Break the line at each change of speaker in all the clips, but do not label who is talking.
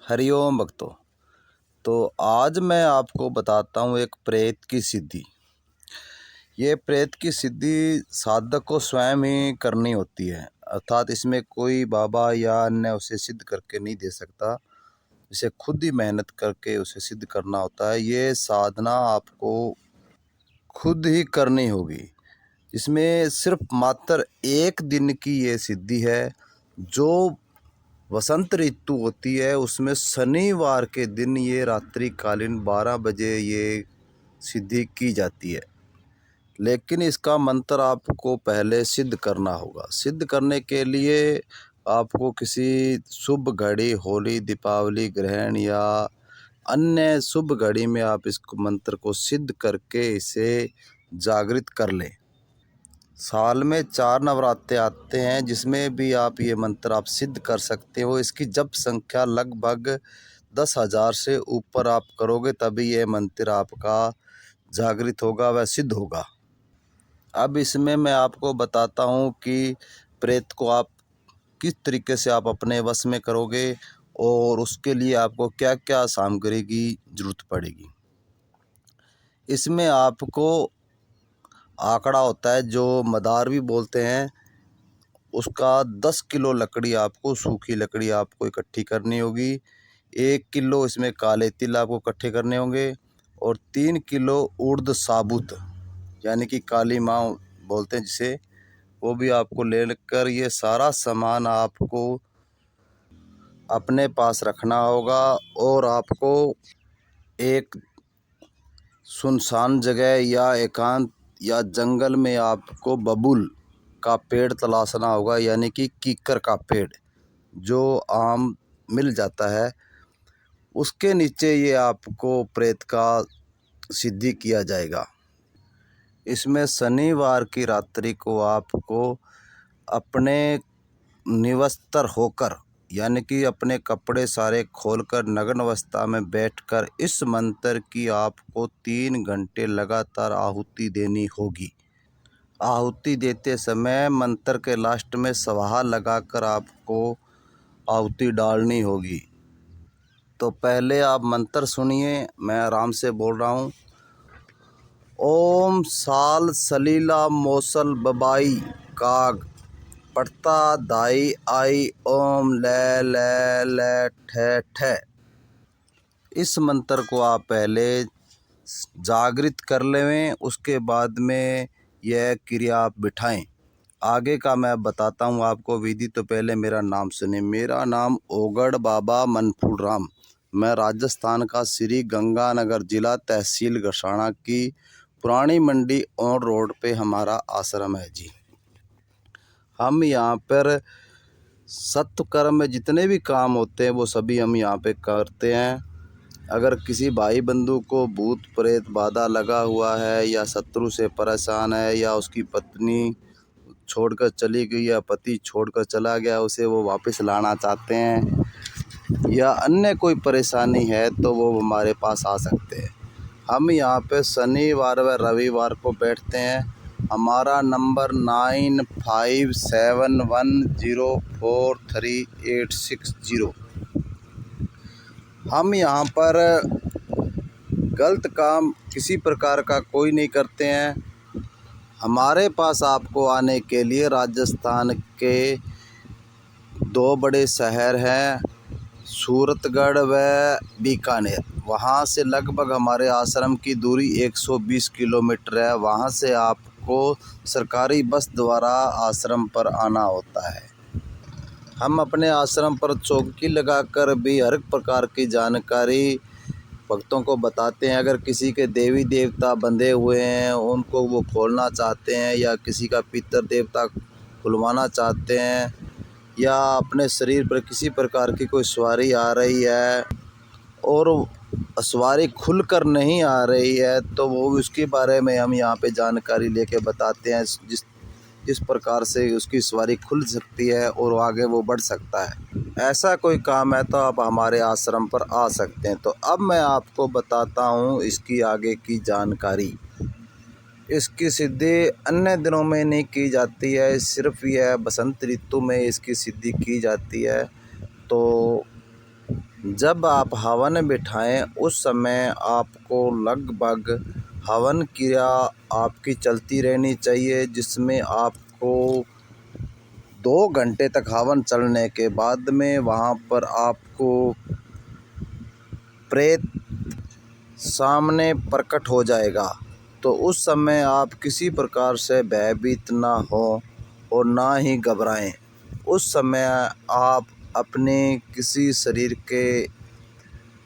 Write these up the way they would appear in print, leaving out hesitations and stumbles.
हरिओम भक्तों। तो आज मैं आपको बताता हूँ एक प्रेत की सिद्धि। ये प्रेत की सिद्धि साधक को स्वयं ही करनी होती है, अर्थात इसमें कोई बाबा या अन्य उसे सिद्ध करके नहीं दे सकता। इसे खुद ही मेहनत करके उसे सिद्ध करना होता है। ये साधना आपको खुद ही करनी होगी। इसमें सिर्फ मात्र एक दिन की ये सिद्धि है। जो वसंत ऋतु होती है उसमें शनिवार के दिन ये रात्रिकालीन 12 बजे ये सिद्धि की जाती है। लेकिन इसका मंत्र आपको पहले सिद्ध करना होगा। सिद्ध करने के लिए आपको किसी शुभ घड़ी, होली, दीपावली, ग्रहण या अन्य शुभ घड़ी में आप इस मंत्र को सिद्ध करके इसे जागृत कर लें। साल में 4 नवरात्रे आते हैं जिसमें भी आप ये मंत्र आप सिद्ध कर सकते हो। इसकी जप संख्या लगभग 10,000 से ऊपर आप करोगे तभी ये मंत्र आपका जागृत होगा व सिद्ध होगा। अब इसमें मैं आपको बताता हूँ कि प्रेत को आप किस तरीके से आप अपने वश में करोगे और उसके लिए आपको क्या क्या सामग्री की ज़रूरत पड़ेगी। इसमें आपको आंकड़ा होता है जो मदार भी बोलते हैं, उसका 10 किलो लकड़ी आपको, सूखी लकड़ी आपको इकट्ठी करनी होगी। 1 किलो इसमें काले तिल आपको इकट्ठे करने होंगे और 3 किलो उड़द साबुत यानी कि काली माँ बोलते हैं जिसे, वो भी आपको लेकर ये सारा सामान आपको अपने पास रखना होगा। और आपको एक सुनसान जगह या एकांत या जंगल में आपको बबूल का पेड़ तलाशना होगा, यानी कि कीकर का पेड़ जो आम मिल जाता है। उसके नीचे ये आपको प्रेत का सिद्धि किया जाएगा। इसमें शनिवार की रात्रि को आपको अपने निवस्त्र होकर, यानी कि अपने कपड़े सारे खोलकर नग्न अवस्था में बैठकर इस मंत्र की आपको 3 घंटे लगातार आहुति देनी होगी। आहुति देते समय मंत्र के लास्ट में स्वाहा लगाकर आपको आहुति डालनी होगी। तो पहले आप मंत्र सुनिए, मैं आराम से बोल रहा हूँ। ओम साल सलीला मौसल बबाई काग पड़ता दाई आई ओम ले ठे ठे। इस मंत्र को आप पहले जागृत कर लें, उसके बाद में यह क्रिया आप बिठाएं। आगे का मैं बताता हूँ आपको विधि। तो पहले मेरा नाम सुने। मेरा नाम ओगड़ बाबा मनफूल राम। मैं राजस्थान का श्री गंगानगर जिला तहसील गसाना की पुरानी मंडी ऑन रोड पे हमारा आश्रम है जी। हम यहाँ पर सत्कर्म में जितने भी काम होते हैं वो सभी हम यहाँ पे करते हैं। अगर किसी भाई बंधु को भूत प्रेत बाधा लगा हुआ है या शत्रु से परेशान है या उसकी पत्नी छोड़कर चली गई या पति छोड़कर चला गया, उसे वो वापस लाना चाहते हैं या अन्य कोई परेशानी है तो वो हमारे पास आ सकते हैं। हम यहाँ पे शनिवार व रविवार को बैठते हैं। हमारा नंबर 9571043860। हम यहाँ पर गलत काम किसी प्रकार का कोई नहीं करते हैं। हमारे पास आपको आने के लिए राजस्थान के 2 बड़े शहर हैं, सूरतगढ़ व बीकानेर। वहाँ से लगभग हमारे आश्रम की दूरी 120 किलोमीटर है। वहाँ से आपको सरकारी बस द्वारा आश्रम पर आना होता है। हम अपने आश्रम पर चौकी लगाकर भी हर प्रकार की जानकारी भक्तों को बताते हैं। अगर किसी के देवी देवता बंधे हुए हैं उनको वो खोलना चाहते हैं या किसी का पितर देवता खुलवाना चाहते हैं या अपने शरीर पर किसी प्रकार की कोई सवारी आ रही है और सवारी खुलकर नहीं आ रही है तो वो उसके बारे में हम यहाँ पे जानकारी लेके बताते हैं, जिस प्रकार से उसकी सवारी खुल सकती है और आगे वो बढ़ सकता है। ऐसा कोई काम है तो आप हमारे आश्रम पर आ सकते हैं। तो अब मैं आपको बताता हूँ इसकी आगे की जानकारी। इसकी सिद्धि अन्य दिनों में नहीं की जाती है, सिर्फ यह बसंत ऋतु में इसकी सिद्धि की जाती है। तो जब आप हवन बिठाएं उस समय आपको लगभग हवन क्रिया आपकी चलती रहनी चाहिए, जिसमें आपको 2 घंटे तक हवन चलने के बाद में वहाँ पर आपको प्रेत सामने प्रकट हो जाएगा। तो उस समय आप किसी प्रकार से भयभीत ना हो और ना ही घबराएं। उस समय आप अपने किसी शरीर के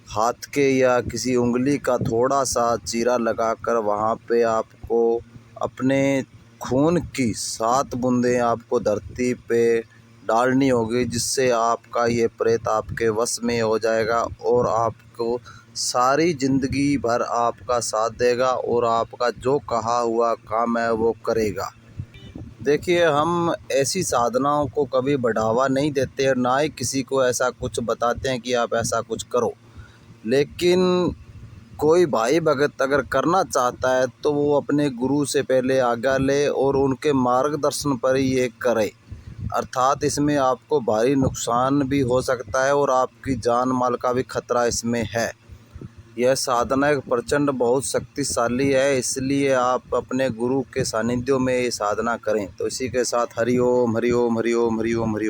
हाथ के या किसी उंगली का थोड़ा सा चीरा लगाकर वहाँ पे आपको अपने खून की 7 बूंदें आपको धरती पे डालनी होगी, जिससे आपका ये प्रेत आपके वश में हो जाएगा और आपको सारी ज़िंदगी भर आपका साथ देगा और आपका जो कहा हुआ काम है वो करेगा। देखिए, हम ऐसी साधनाओं को कभी बढ़ावा नहीं देते और ना ही किसी को ऐसा कुछ बताते हैं कि आप ऐसा कुछ करो। लेकिन कोई भाई भगत अगर करना चाहता है तो वो अपने गुरु से पहले आज्ञा ले और उनके मार्गदर्शन पर ही ये करे। अर्थात इसमें आपको भारी नुकसान भी हो सकता है और आपकी जान माल का भी खतरा इसमें है। यह साधना एक प्रचंड बहुत शक्तिशाली है, इसलिए आप अपने गुरु के सानिध्य में ये साधना करें। तो इसी के साथ हरि ओम हरि ओम हरि ओम हरि ओम हरि ओम।